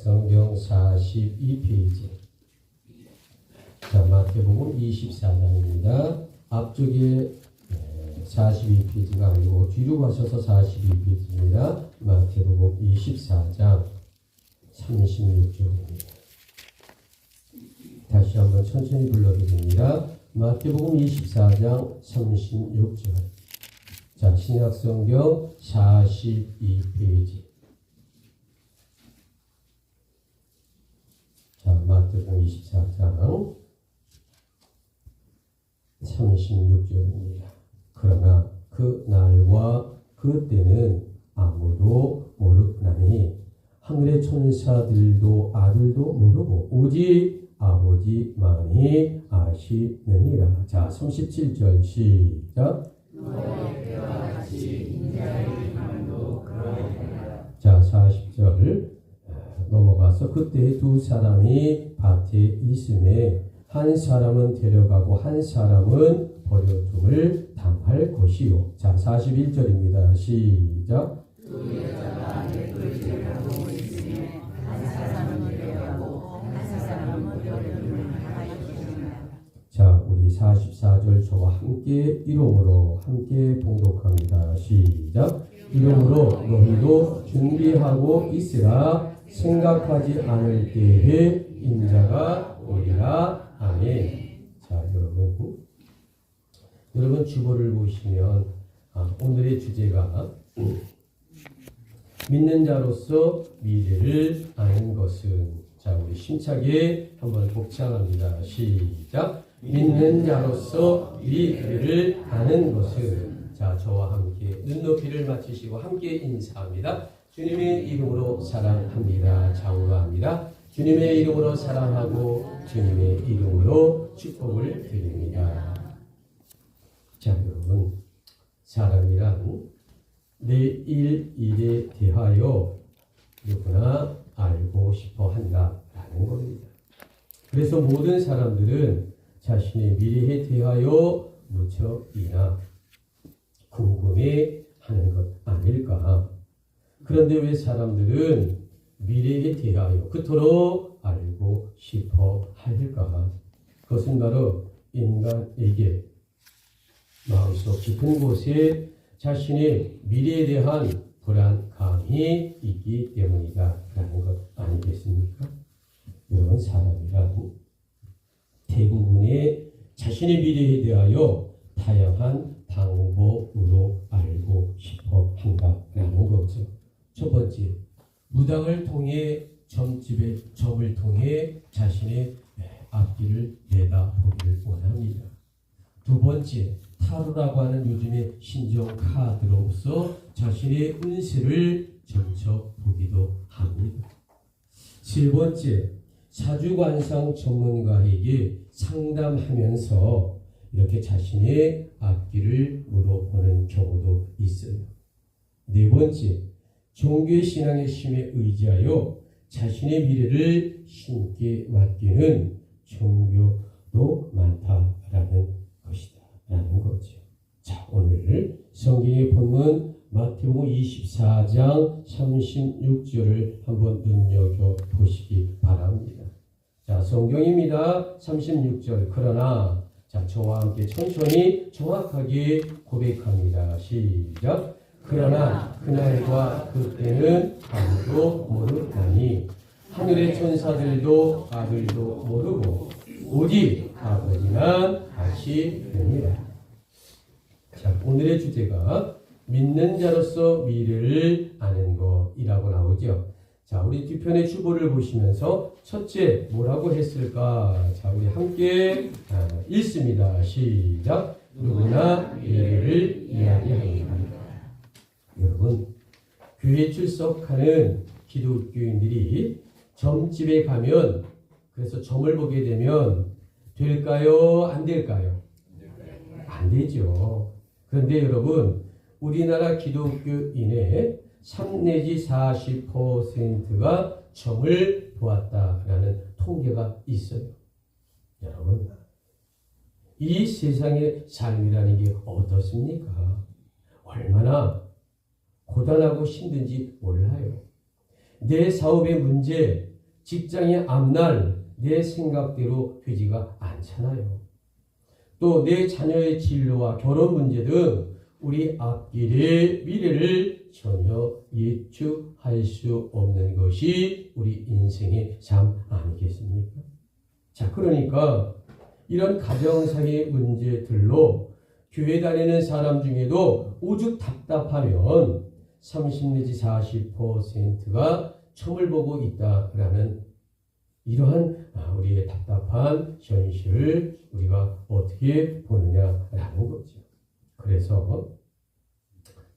신약성경 42페이지. 자, 마태복음 24장입니다. 앞쪽에 42페이지가 아니고 뒤로 가셔서 42페이지입니다. 마태복음 24장 36절입니다. 다시 한번 천천히 불러드립니다. 마태복음 24장 36절. 자, 신약성경 42페이지. 자, 마태복음 24장 36절입니다. 그러나 그 날과 그 때는 아무도 모르나니 하늘의 천사들도 아들도 모르고 오직 아버지만이 아시느니라. 자, 37절 시작. 자, 40절 넘어가서 그때 두 사람이 밭에 있음에 한 사람은 데려가고 한 사람은 버려둠을 당할 것이요. 자, 41절입니다. 시작. 두 여자가 맷돌질을 하고 있음에 한 사람은 데려가고 한 사람은 버려둠을 당할 것이니라. 자, 우리 44절 저와 함께 이름으로 함께 봉독합니다. 시작. 이름으로 너희도 준비하고 있으라. 생각하지 않을 때에 인자가 오리라. 아멘. 자, 여러분 주보를 보시면 오늘의 주제가 믿는 자로서 미래를 아는 것은, 자, 우리 힘차게 한번 복창합니다. 시작. 믿는 자로서 미래를 아는 것은. 자, 저와 함께 눈높이를 맞추시고 함께 인사합니다. 주님의 이름으로 사랑합니다. 장로합니다. 주님의 이름으로 사랑하고 주님의 이름으로 축복을 드립니다. 자, 여러분, 사람이란 내일 일에 대하여 누구나 알고 싶어 한다라는 겁니다. 그래서 모든 사람들은 자신의 미래에 대하여 무척이나 궁금해 하는 것 아닐까? 그런데 왜 사람들은 미래에 대하여 그토록 알고 싶어 할까? 그것은 바로 인간에게 마음속 깊은 곳에 자신의 미래에 대한 불안감이 있기 때문이다라는 것 아니겠습니까? 여러분, 사람이란 대부분의 자신의 미래에 대하여 다양한 방법으로 알고 싶어 한다라는 거죠. 첫 번째, 무당을 통해 점을 통해 자신의 앞길을 내다보기를 원합니다. 두 번째, 타로라고 하는 요즘의 신종 카드로서 자신의 운세를 점쳐보기도 합니다. 세 번째, 사주관상 전문가에게 상담하면서 이렇게 자신의 앞길을 물어보는 경우도 있어요. 네 번째, 종교의 신앙의 힘에 의지하여 자신의 미래를 신께 맡기는 종교도 많다라는 것이다 라는 거죠. 자, 오늘 성경의 본문 마태복음 24장 36절을 한번 눈여겨보시기 바랍니다. 자, 성경입니다. 36절. 그러나, 자, 저와 함께 천천히 정확하게 고백합니다. 시작. 그러나 그날과 그때는 아무도 모르나니 하늘의 천사들도 아들도 모르고 오직 아버지만 아시느니라. 자, 오늘의 주제가 믿는 자로서 미래를 아는 것이라고 나오죠. 자, 우리 뒤편의 주보를 보시면서 첫째 뭐라고 했을까? 자, 우리 함께 읽습니다. 시작. 누구나 미래를 이야기합니다. 여러분, 교회에 출석하는 기독교인들이 점집에 가면, 그래서 점을 보게 되면 될까요? 안 될까요? 안 되죠. 그런데 여러분, 우리나라 기독교인의 3 내지 40%가 점을 보았다라는 통계가 있어요. 여러분, 이 세상의 삶이라는 게 어떻습니까? 얼마나 고단하고 힘든지 몰라요. 내 사업의 문제, 직장의 앞날 내 생각대로 되지가 않잖아요. 또 내 자녀의 진로와 결혼 문제 등 우리 앞길의 미래를 전혀 예측할 수 없는 것이 우리 인생의 삶 아니겠습니까? 자, 그러니까 이런 가정상의 문제들로 교회 다니는 사람 중에도 오죽 답답하면 30 내지 40%가 처음을 보고 있다라는 이러한 우리의 답답한 현실을 우리가 어떻게 보느냐라는 거죠. 그래서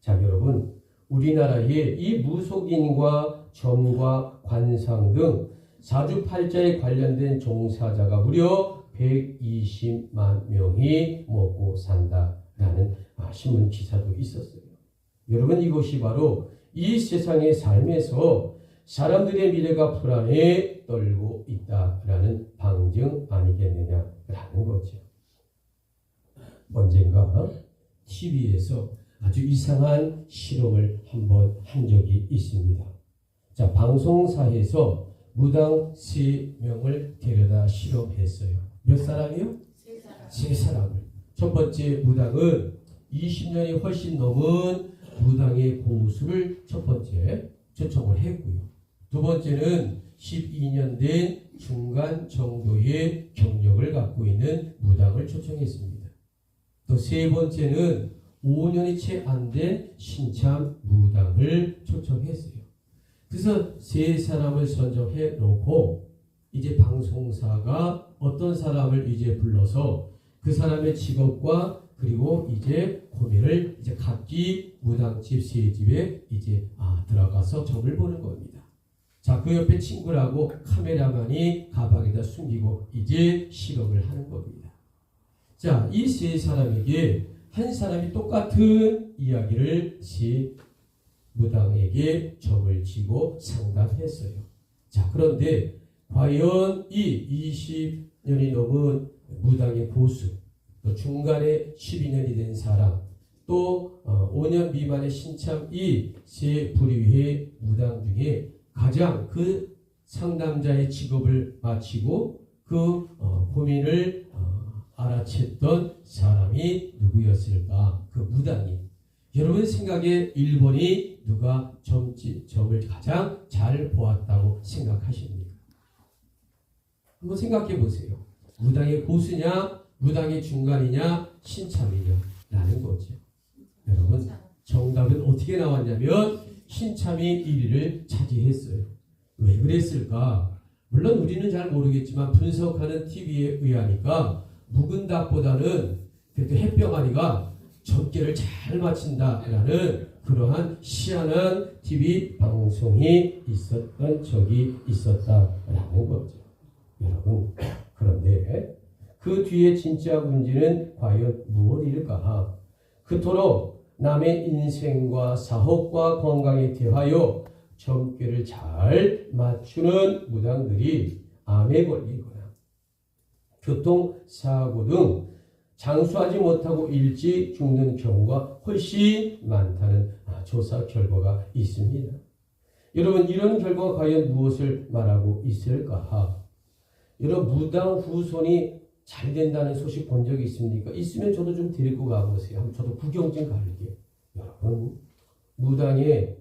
자, 여러분, 우리나라에 이 무속인과 점과 관상 등 사주팔자에 관련된 종사자가 무려 120만 명이 먹고 산다라는 신문 기사도 있었어요. 여러분, 이것이 바로 이 세상의 삶에서 사람들의 미래가 불안에 떨고 있다라는 방증 아니겠느냐라는 거죠. 언젠가 TV에서 아주 이상한 실험을 한번 한 적이 있습니다. 자, 방송사에서 무당 3명을 데려다 실험했어요. 몇 사람이요? 3사람을. 첫 번째 무당은 20년이 훨씬 넘은 무당의 고수를 첫 번째 초청을 했고요. 두 번째는 12년 된 중간 정도의 경력을 갖고 있는 무당을 초청했습니다. 또 세 번째는 5년이 채 안 된 신참 무당을 초청했어요. 그래서 세 사람을 선정해 놓고 이제 방송사가 어떤 사람을 이제 불러서 그 사람의 직업과 그리고 이제 고민을 이제 각기 무당집 세 집에 이제 들어가서 점을 보는 겁니다. 자, 그 옆에 친구라고 카메라만이 가방에다 숨기고 이제 실험을 하는 겁니다. 자, 이 세 사람에게 한 사람이 똑같은 이야기를 세 무당에게 점을 지고 상담했어요. 자, 그런데 과연 이 20년이 넘은 무당의 고수, 또 중간에 12년이 된 사람, 또 5년 미만의 신참 이 세 부류의 무당 중에 가장 그 상담자의 직업을 마치고 그 고민을 알아챘던 사람이 누구였을까? 그 무당이. 여러분 생각에 1번이 누가 점을 가장 잘 보았다고 생각하십니까? 한번 생각해 보세요. 무당의 고수냐, 무당의 중간이냐, 신참이냐 라는 거죠. 여러분, 정답은 어떻게 나왔냐면 신참이 1위를 차지했어요. 왜 그랬을까? 물론 우리는 잘 모르겠지만 분석하는 TV에 의하니까 묵은 닭보다는 그래도 햇병아리가 적게를 잘 맞춘다라는 그러한 희한한 TV 방송이 있었던 적이 있었다라는 거죠. 여러분, 그런데 그 뒤에 진짜 문제는 과연 무엇일까? 그토록 남의 인생과 사업과 건강에 대하여 점괘를 잘 맞추는 무당들이 암에 걸리거나 교통사고 등 장수하지 못하고 일찍 죽는 경우가 훨씬 많다는 조사 결과가 있습니다. 여러분, 이런 결과가 과연 무엇을 말하고 있을까? 여러분, 무당 후손이 잘 된다는 소식 본 적이 있습니까? 있으면 저도 좀 데리고 가보세요. 저도 구경 좀 가려게요. 여러분, 무당의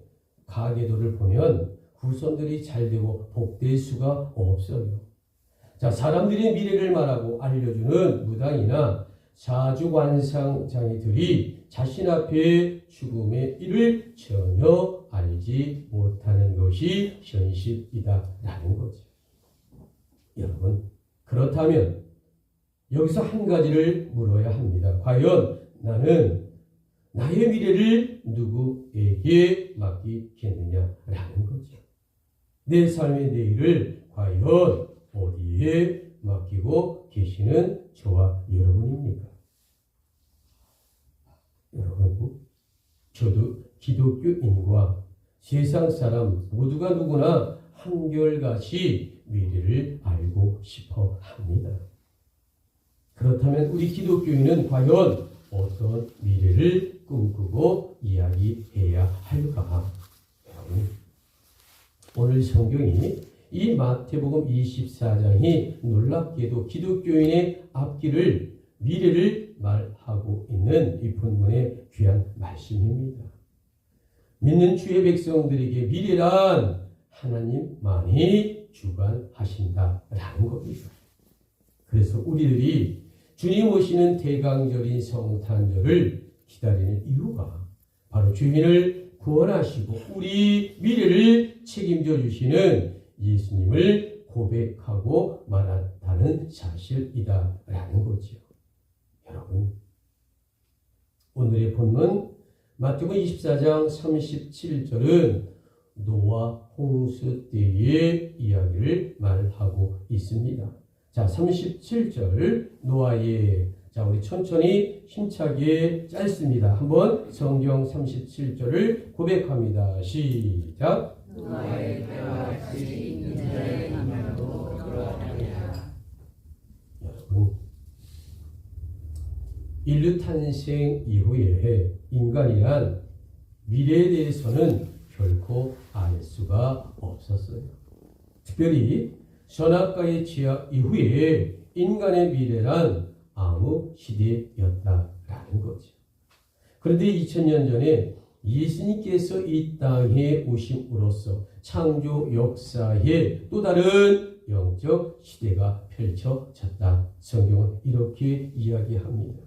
가계도를 보면 후손들이 잘 되고 복될 수가 없어요. 자, 사람들의 미래를 말하고 알려주는 무당이나 사주관상장이들이 자신 앞에 죽음의 일을 전혀 알지 못하는 것이 현실이다라는 거죠. 여러분, 그렇다면 여기서 한 가지를 물어야 합니다. 과연 나는 나의 미래를 누구에게 맡기겠느냐라는 거죠. 내 삶의 내일을 과연 어디에 맡기고 계시는 저와 여러분입니까? 여러분, 저도 기독교인과 세상 사람 모두가 누구나 한결같이 미래를 알고 싶어 합니다. 그렇다면 우리 기독교인은 과연 어떤 미래를 꿈꾸고 이야기해야 할까? 오늘 성경이 이 마태복음 24장이 놀랍게도 기독교인의 앞길을 미래를 말하고 있는 이 본문의 귀한 말씀입니다. 믿는 주의 백성들에게 미래란 하나님만이 주관하신다라는 겁니다. 그래서 우리들이 주님 오시는 대강절인 성탄절을 기다리는 이유가 바로 주님을 구원하시고 우리 미래를 책임져 주시는 예수님을 고백하고 말한다는 사실이다라는 거죠. 여러분, 오늘의 본문 마태복음 24장 37절은 노아 홍수 때의 이야기를 말하고 있습니다. 자, 37절 노아의, 자, 우리 천천히 힘차게 짧습니다. 한번 성경 37절을 고백합니다. 시작. 노아의 때와 같이 있는 자의 이름으로 그러하리라. 여러분, 인류 탄생 이후에 인간이란 미래에 대해서는 결코 알 수가 없었어요. 특별히 선악과의 죄악 이후에 인간의 미래란 암흑 시대였다라는 거죠. 그런데 2000년 전에 예수님께서 이 땅에 오심으로써 창조 역사에 또 다른 영적 시대가 펼쳐졌다. 성경은 이렇게 이야기합니다.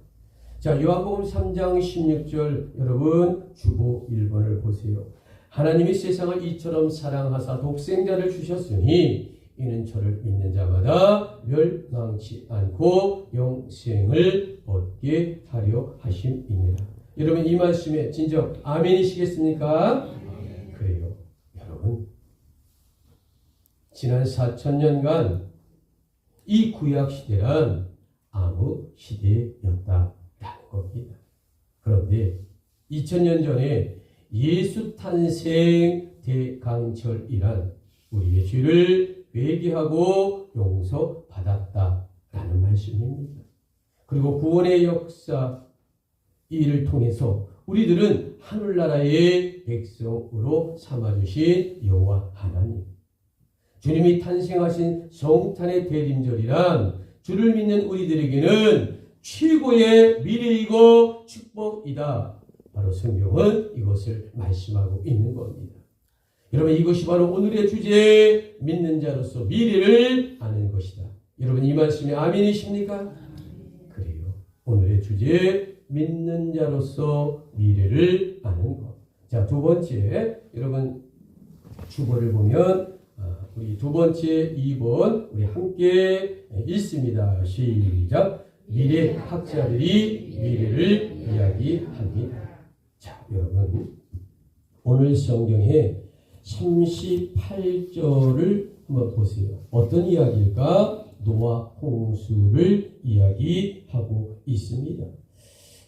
자, 요한복음 3장 16절 여러분 주보 1번을 보세요. 하나님이 세상을 이처럼 사랑하사 독생자를 주셨으니 이는 저를 믿는 자마다 멸망치 않고 영생을 얻게 하려 하심이니라. 여러분 이 말씀에 진정 아멘이시겠습니까? 아멘. 그래요. 여러분 지난 4000년간 이 구약시대란 암흑 시대였다라는 겁니다. 그런데 2000년 전에 예수 탄생 대강절이란 우리의 죄를 회개하고 용서받았다라는 말씀입니다. 그리고 구원의 역사 이를 통해서 우리들은 하늘나라의 백성으로 삼아주신 여호와 하나님, 주님이 탄생하신 성탄의 대림절이란 주를 믿는 우리들에게는 최고의 미래이고 축복이다. 바로 성경은 이것을 말씀하고 있는 겁니다. 여러분 이것이 바로 오늘의 주제, 믿는 자로서 미래를 아는 것이다. 여러분 이 말씀에 아멘이십니까? 그래요. 오늘의 주제, 믿는 자로서 미래를 아는 것. 자, 두 번째, 여러분 주보를 보면 우리 두 번째 2번 우리 함께 읽습니다. 시작. 미래 학자들이 미래를 이야기합니다. 자, 여러분 오늘 성경에 38절을 한번 보세요. 어떤 이야기일까? 노아 홍수를 이야기하고 있습니다.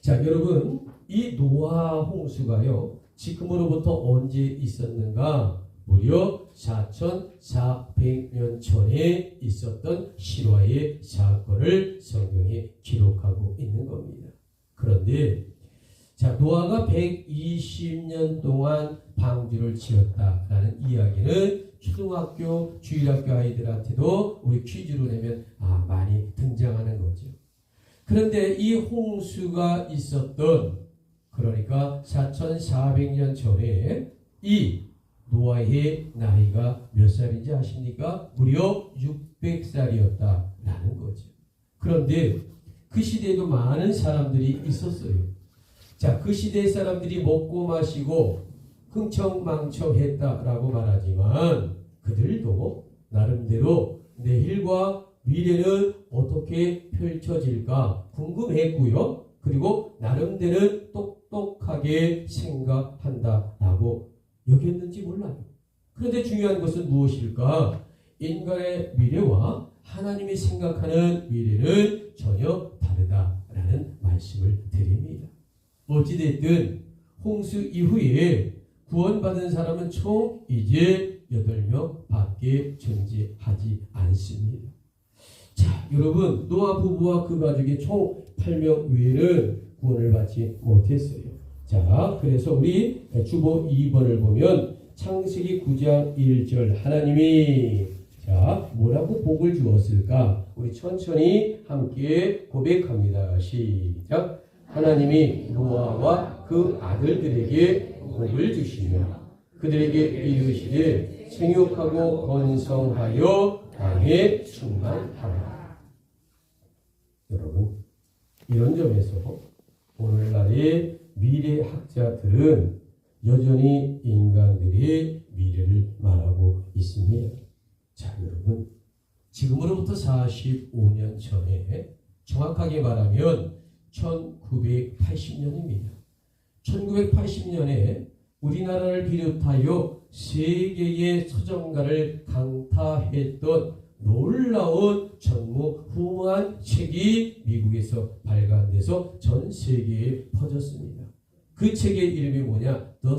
자, 여러분 이 노아 홍수가요 지금으로부터 언제 있었는가? 무려 4400년 전에 있었던 실화의 사건을 성경에 기록하고 있는 겁니다. 그런데 자, 노아가 120년 동안 방주를 지었다라는 이야기는 초등학교, 주일학교 아이들한테도 우리 퀴즈로 내면 많이 등장하는 거죠. 그런데 이 홍수가 있었던, 그러니까 4400년 전에 이 노아의 나이가 몇 살인지 아십니까? 무려 600살이었다라는 거죠. 그런데 그 시대에도 많은 사람들이 있었어요. 자, 그 시대의 사람들이 먹고 마시고 흥청망청했다라고 말하지만 그들도 나름대로 내일과 미래는 어떻게 펼쳐질까 궁금했고요. 그리고 나름대로 똑똑하게 생각한다라고 여겼는지 몰라요. 그런데 중요한 것은 무엇일까? 인간의 미래와 하나님이 생각하는 미래는 전혀 다르다라는 말씀을 드립니다. 어찌됐든 홍수 이후에 구원받은 사람은 총 이제 8명 밖에 존재하지 않습니다. 자, 여러분 노아 부부와 그 가족의 총 8명 외에는 구원을 받지 못했어요. 자, 그래서 우리 주보 2번을 보면 창세기 9장 1절 하나님이 자, 뭐라고 복을 주었을까? 우리 천천히 함께 고백합니다. 시작. 하나님이 노아와 그 아들들에게 복을 주시며 그들에게 이르시되 생육하고 번성하여 땅에 충만하라. 여러분, 이런 점에서 오늘날의 미래학자들은 여전히 인간들의 미래를 말하고 있습니다. 자, 여러분, 지금으로부터 45년 전에 정확하게 말하면 1980년입니다. 1980년에 우리나라를 비롯하여 세계의 서정가를 강타했던 놀라운 전무후무한 책이 미국에서 발간돼서 전 세계에 퍼졌습니다. 그 책의 이름이 뭐냐? The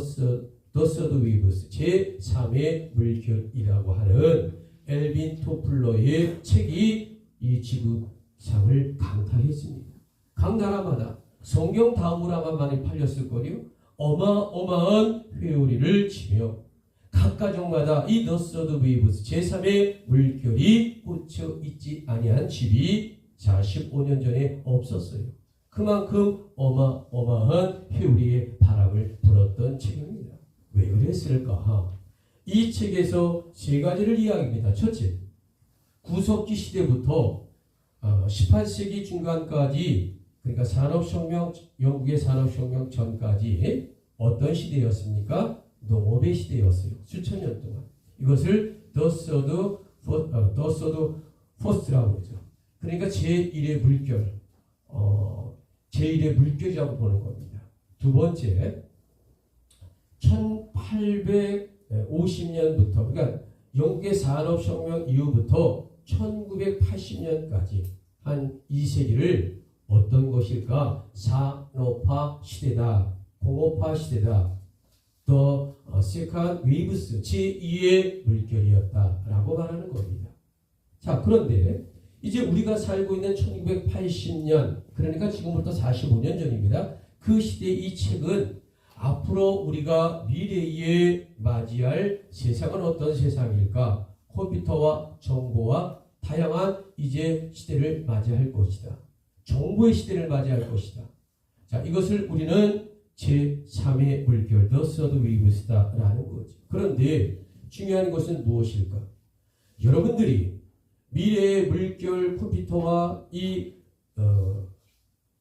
Third Waves, 제3의 물결이라고 하는 엘빈 토플러의 책이 이 지구상을 강타했습니다. 각 나라마다 성경 다음으로만 많이 팔렸을 거요. 어마어마한 회오리를 치며 각 가정마다 이 The Third Waves, 제3의 물결이 꽂혀 있지 아니한 집이 45년 전에 없었어요. 그만큼 어마어마한 회오리의 바람을 불었던 책입니다. 왜 그랬을까? 이 책에서 세 가지를 이야기합니다. 첫째, 구석기 시대부터 18세기 중간까지, 그러니까 영국의 산업혁명 전까지 어떤 시대였습니까? 농업의 시대였어요. 수천 년 동안. 이것을 The Third First라고 그러죠. 그러니까 제1의 물결, 제1의 물결이라고 보는 겁니다. 두 번째, 1850년부터, 그러니까 영국의 산업혁명 이후부터 1980년까지 한 2세기를 어떤 것일까? 산업화 시대다, 공업화 시대다, The Second Waves, 제2의 물결이었다라고 말하는 겁니다. 자, 그런데 이제 우리가 살고 있는 1980년, 그러니까 지금부터 45년 전입니다. 그 시대의 이 책은 앞으로 우리가 미래에 맞이할 세상은 어떤 세상일까? 컴퓨터와 정보와 다양한 이제 시대를 맞이할 것이다. 정보의 시대를 맞이할 것이다. 자, 이것을 우리는 제3의 물결, The Third Waves다라는 거죠. 그런데 중요한 것은 무엇일까? 여러분들이 미래의 물결 컴퓨터와 이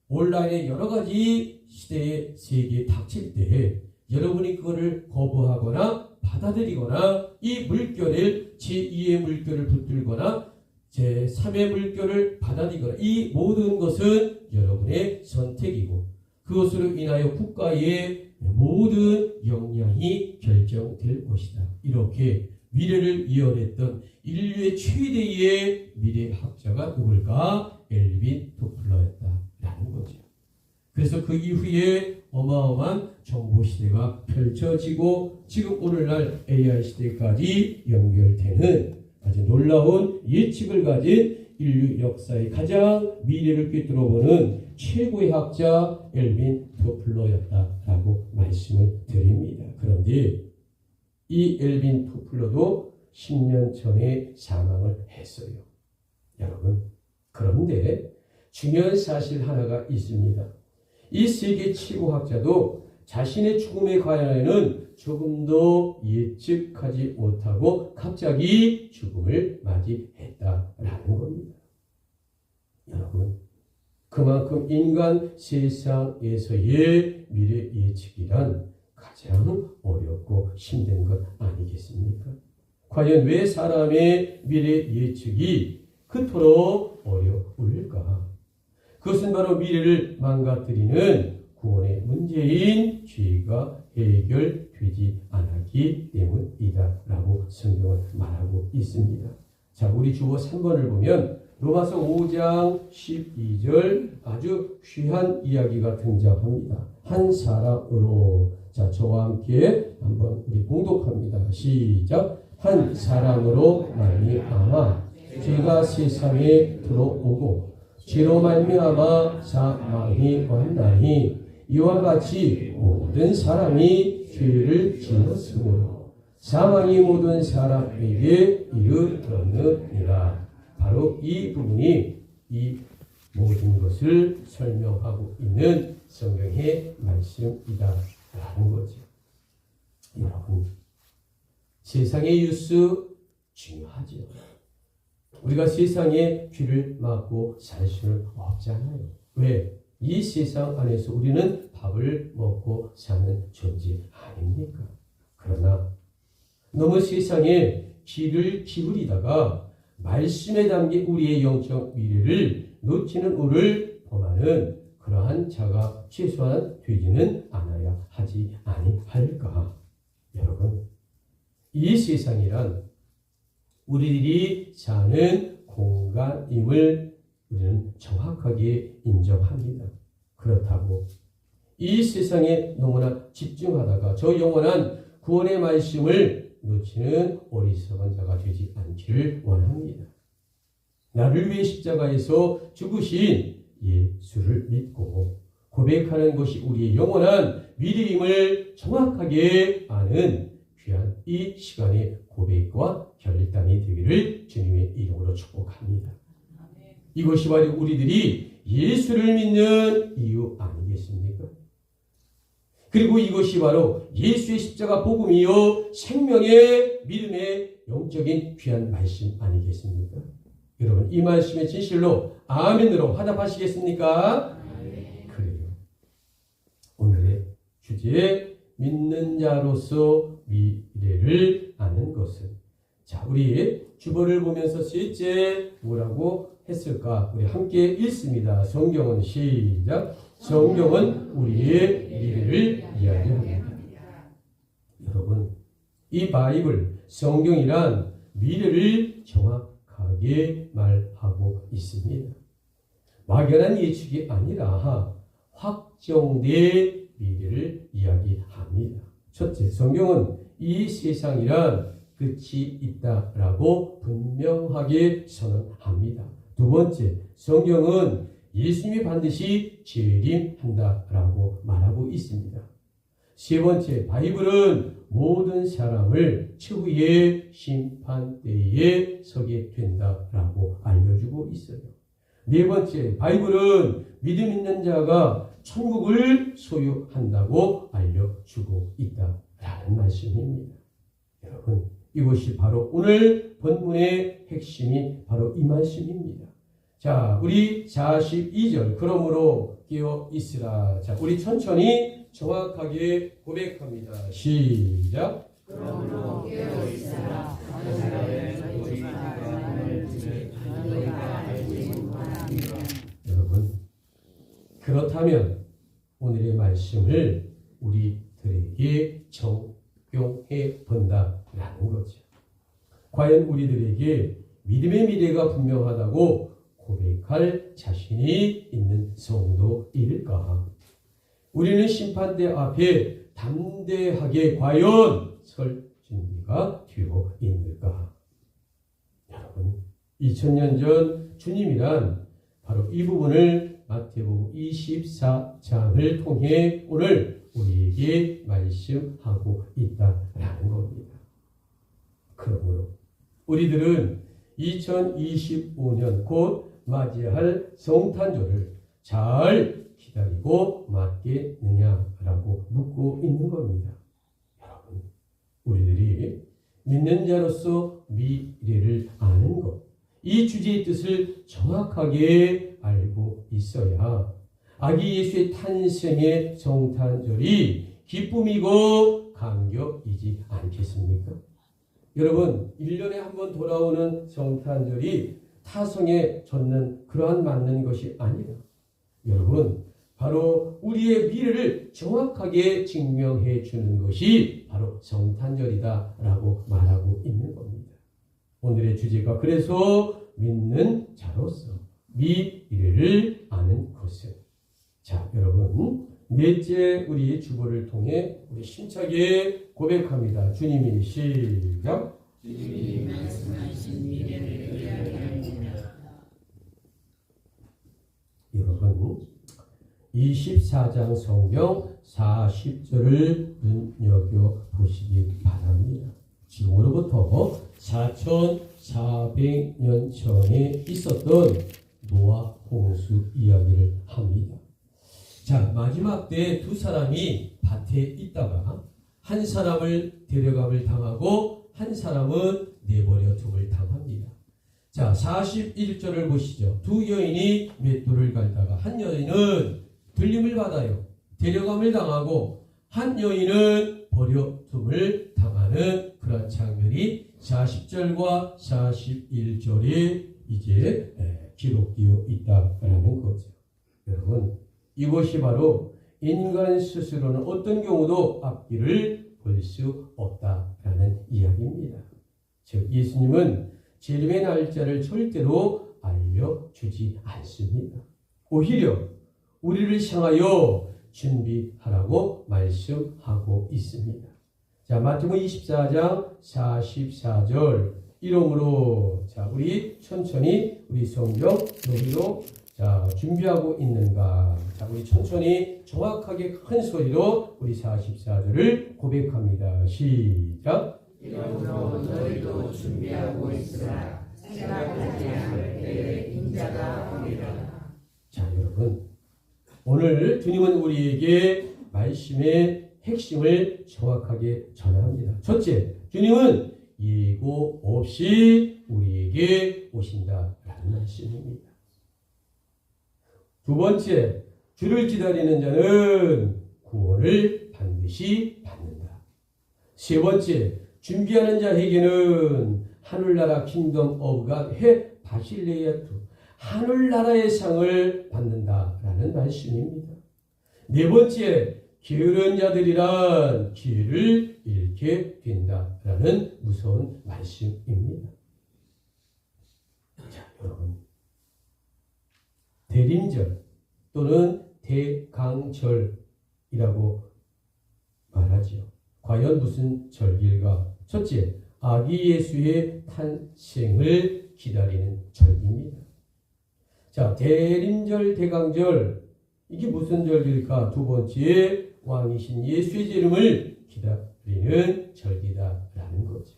온라인의 여러 가지 시대의 세계에 닥칠 때에 여러분이 그거를 거부하거나 받아들이거나 이 물결을 제2의 물결을 붙들거나 제3의 물결을 받아들이거나 이 모든 것은 여러분의 선택이고 그것으로 인하여 국가의 모든 역량이 결정될 것이다. 이렇게 미래를 이어냈던 인류의 최대의 미래학자가 누굴까? 엘빈 토플러였다라는 거죠. 그래서 그 이후에 어마어마한 정보시대가 펼쳐지고 지금 오늘날 AI 시대까지 연결되는 아주 놀라운 예측을 가진 인류 역사의 가장 미래를 꿰뚫어보는 최고의 학자 엘빈 토플러였다라고 말씀을 드립니다. 그런데 이 엘빈 토플러도 10년 전에 사망을 했어요. 여러분, 그런데 중요한 사실 하나가 있습니다. 이 세계 최고학자도 자신의 죽음에 관하여는 조금도 예측하지 못하고 갑자기 죽음을 맞이했다라는 겁니다. 여러분, 그만큼 인간 세상에서의 미래 예측이란 가장 어렵고 힘든 것 아니겠습니까? 과연 왜 사람의 미래 예측이 그토록 어려울까? 그것은 바로 미래를 망가뜨리는 구원의 문제인 죄가 해결되지 않았기 때문이다라고 성경은 말하고 있습니다. 자, 우리 주어 3번을 보면 로마서 5장 12절 아주 귀한 이야기가 등장합니다. 한 사람으로, 자, 저와 함께 한번 우리 봉독합니다. 시작. 한 사람으로 말미암아 죄가 세상에 들어오고 죄로 말미암아 사망이 왔나니 이와 같이 모든 사람이 죄를 지었으므로 사망이 모든 사람에게 이르렀느니라. 바로 이 부분이 이 모든 것을 설명하고 있는 성경의 말씀이다라는 거죠. 여러분, 세상의 뉴스 중요하죠. 우리가 세상에 귀를 막고 살 수는 없잖아요. 왜? 이 세상 안에서 우리는 밥을 먹고 사는 존재 아닙니까? 그러나 너무 세상에 귀를 기울이다가 말씀에 담긴 우리의 영적 미래를 놓치는 우를 범하는 그러한 자가 최소한 되지는 않아야 하지 아니할까. 여러분, 이 세상이란 우리들이 사는 공간임을 우리는 정확하게 인정합니다. 그렇다고 이 세상에 너무나 집중하다가 저 영원한 구원의 말씀을 놓치는 어리석은 자가 되지 않기를 원합니다. 나를 위해 십자가에서 죽으신 예수를 믿고 고백하는 것이 우리의 영원한 미래임을 정확하게 아는 귀한 이 시간의 고백과 결단이 되기를 주님의 이름으로 축복합니다. 이것이 바로 우리들이 예수를 믿는 이유 아니겠습니까? 그리고 이것이 바로 예수의 십자가 복음이요 생명의 믿음의 영적인 귀한 말씀 아니겠습니까? 여러분, 이 말씀의 진실로 아멘으로 화답하시겠습니까? 그래요. 오늘의 주제, 믿는 자로서 미래를 아는 것은, 자, 우리 주보를 보면서 셋째 뭐라고 했을까? 우리 함께 읽습니다. 성경은 시작. 성경은 우리의 미래를 이야기합니다. 여러분, 이 바이블, 성경이란 미래를 정확하게 말하고 있습니다. 막연한 예측이 아니라 확정된 미래를 이야기합니다. 첫째, 성경은 이 세상이란 끝이 있다라고 분명하게 선언합니다. 두 번째, 성경은 예수님이 반드시 재림한다라고 말하고 있습니다. 세 번째, 바이블은 모든 사람을 최후의 심판대에 서게 된다라고 알려주고 있어요. 네 번째, 바이블은 믿음 있는 자가 천국을 소유한다고 알려주고 있다라는 말씀입니다. 여러분, 이것이 바로 오늘 본문의 핵심이 바로 이 말씀입니다. 자, 우리 42절, 그러므로 깨어 있으라. 자, 우리 천천히 정확하게 고백합니다. 시작. 그러므로 깨어 있으라. 여러분, 그렇다면 오늘의 말씀을 우리들에게 적용해 본다라는 거죠. 과연 우리들에게 믿음의 미래가 분명하다고 고백할 자신이 있는 성도일까? 우리는 심판대 앞에 담대하게 과연 설 준비가 되어 있는가? 여러분, 2000년 전 주님이란 바로 이 부분을 마태복음 24장을 통해 오늘 우리에게 말씀하고 있다라는 겁니다. 그러므로 우리들은 2025년 곧 맞이할 성탄절을 잘 기다리고 맞겠느냐라고 묻고 있는 겁니다. 여러분, 우리들이 믿는 자로서 미래를 아는 것, 이 주제의 뜻을 정확하게 알고 있어야 아기 예수의 탄생의 성탄절이 기쁨이고 감격이지 않겠습니까? 여러분, 1년에 한 번 돌아오는 성탄절이 타성에 젖는 그러한 맞는 것이 아니라, 여러분, 바로 우리의 미래를 정확하게 증명해 주는 것이 바로 성탄절이다라고 말하고 있는 겁니다. 오늘의 주제가 그래서 믿는 자로서 미래를 아는 것은, 자, 여러분, 넷째 우리 주보를 통해 우리 심차게 고백합니다. 주님이 시작. 주님이 말씀하신 미래를 이야기합니다. 여러분, 24장 성경 40절을 눈여겨보시기 바랍니다. 지금으로부터 4,400년 전에 있었던 노아 홍수 이야기를 합니다. 자, 마지막 때 두 사람이 밭에 있다가 한 사람을 데려감을 당하고 한 사람은 내버려 둠을 당합니다. 자, 41절을 보시죠. 두 여인이 맷돌을 갈다가 한 여인은 들림을 받아요. 데려감을 당하고 한 여인은 버려둠을 당하는 그런 장면이 40절과 41절에 이제 기록되어 있다라는 거죠. 여러분, 이것이 바로 인간 스스로는 어떤 경우도 앞길을 볼 수 없다라는 이야기입니다. 즉, 예수님은 재림의 날짜를 절대로 알려주지 않습니다. 오히려 우리를 향하여 준비하라고 말씀하고 있습니다. 자, 마태복음 24장 44절 이름으로 자, 우리 천천히 우리 성경 여기로 자, 준비하고 있는가? 자, 우리 천천히 정확하게 큰 소리로 우리 44절을 고백합니다. 시작. 이러므로 너희도 준비하고 있으라. 생각하지 않을 때에 인자가 오리라. 자, 여러분, 오늘 주님은 우리에게 말씀의 핵심을 정확하게 전합니다. 첫째, 주님은 예고 없이 우리에게 오신다라는 말씀입니다. 두 번째, 주를 기다리는 자는 구원을 반드시 받는다. 세 번째, 준비하는 자에게는 하늘나라 킹덤 오브 갓 해 바실레아투 하늘나라의 상을 받는다라는 말씀입니다. 네 번째, 게으른 자들이란 기회를 잃게 된다라는 무서운 말씀입니다. 자, 여러분, 대림절 또는 대강절이라고 말하지요. 과연 무슨 절기일까? 첫째, 아기 예수의 탄생을 기다리는 절기입니다. 자, 대림절, 대강절, 이게 무슨 절기일까? 두 번째, 왕이신 예수의 재림을 기다리는 절기다라는 거죠.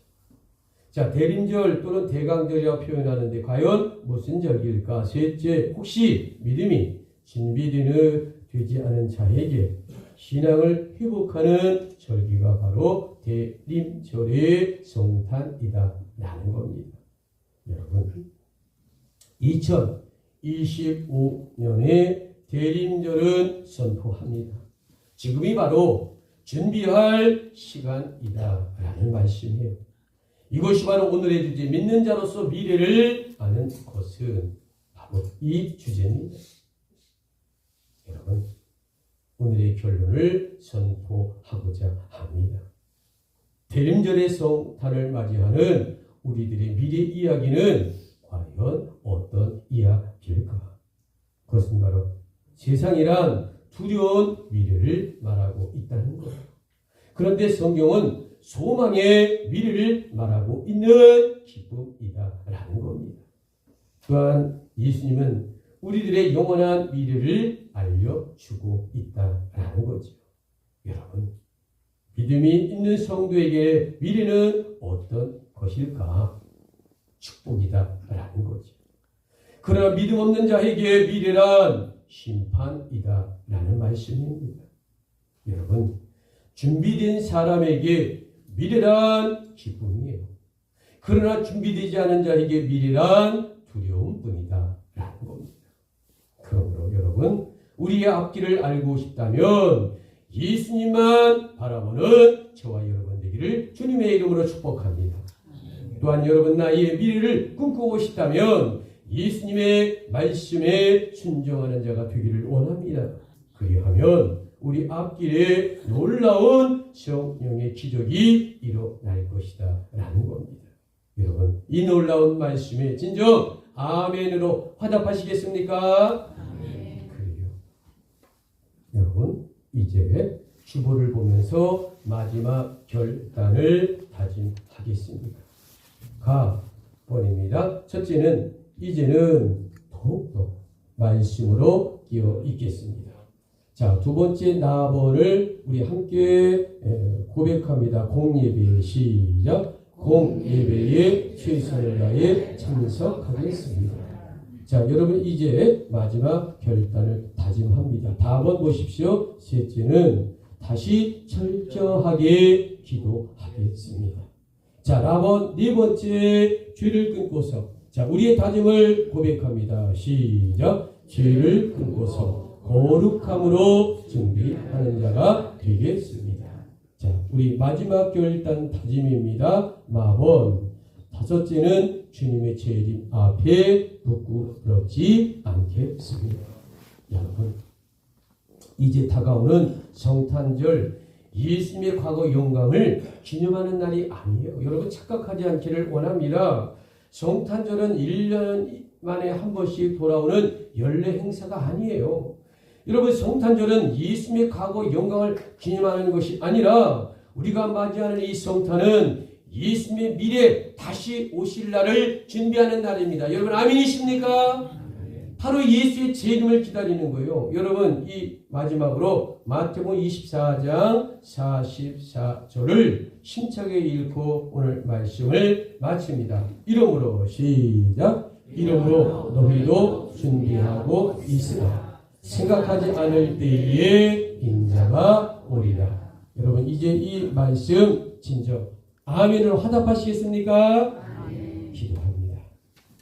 자, 대림절 또는 대강절이라고 표현하는데 과연 무슨 절기일까? 셋째, 혹시 믿음이 준비되지 않은 자에게 신앙을 회복하는 절기가 바로 대림절의 성탄이다라는 겁니다. 여러분, 2025년에 대림절은 선포합니다. 지금이 바로 준비할 시간이다라는 말씀이에요. 이것이 바로 오늘의 주제, 믿는 자로서 미래를 아는 것은 바로 이 주제입니다. 여러분, 오늘의 결론을 선포하고자 합니다. 대림절의 성탄을 맞이하는 우리들의 미래 이야기는 과연 어떤 이야기일까? 그것은 바로 세상이란 두려운 미래를 말하고 있다는 것. 그런데 성경은 소망의 미래를 말하고 있는 기쁨이다라는 겁니다. 또한 예수님은 우리들의 영원한 미래를 알려주고 있다라는 거죠. 여러분, 믿음이 있는 성도에게 미래는 어떤 것일까? 축복이다라는 거죠. 그러나 믿음 없는 자에게 미래란 심판이다라는 말씀입니다. 여러분, 준비된 사람에게 미래란 기쁨이에요. 그러나 준비되지 않은 자에게 미래란 두려움뿐이다라는 겁니다. 그러므로 여러분, 우리의 앞길을 알고 싶다면 예수님만 바라보는 저와 여러분 되기를 주님의 이름으로 축복합니다. 또한 여러분 나의 미래를 꿈꾸고 싶다면 예수님의 말씀에 순종하는 자가 되기를 원합니다. 그리하면 우리 앞길에 놀라운 성령의 기적이 일어날 것이다 라는 겁니다. 여러분, 이 놀라운 말씀에 진정 아멘으로 화답하시겠습니까? 아멘. 그래요. 여러분, 이제 주보를 보면서 마지막 결단을 다짐하겠습니다. 가번입니다. 첫째는 이제는 더욱더 말씀으로 끼어 있겠습니다. 자, 두 번째 나번을 우리 함께 고백합니다. 공예배 시작. 공예배에 최선을 다해 참석하겠습니다. 자, 여러분 이제 마지막 결단을 다짐합니다. 다음번 보십시오. 셋째는 다시 철저하게 기도하겠습니다. 자, 라번 네 번째, 죄를 끊고서. 자, 우리의 다짐을 고백합니다. 시작. 죄를 끊고서 거룩함으로 준비하는 자가 되겠습니다. 자, 우리 마지막 결단 다짐입니다. 마번. 다섯째는 주님의 재림 앞에 부끄럽지 않겠습니다. 여러분, 이제 다가오는 성탄절, 예수님의 과거 영광을 기념하는 날이 아니에요. 여러분 착각하지 않기를 원합니다. 성탄절은 1년 만에 한 번씩 돌아오는 연례 행사가 아니에요. 여러분 성탄절은 예수님의 과거 영광을 기념하는 것이 아니라 우리가 맞이하는 이 성탄은 예수님의 미래 다시 오실 날을 준비하는 날입니다. 여러분 아멘이십니까? 바로 예수의 재림을 기다리는 거예요. 여러분 이 마지막으로 마태복음 24장 44절을 힘차게 읽고 오늘 말씀을 마칩니다. 이름으로 시작. 이름으로 너희도 준비하고 있으라. 생각하지 않을 때에 인자가 오리라. 여러분 이제 이 말씀 진정 아멘으로 화답하시겠습니까?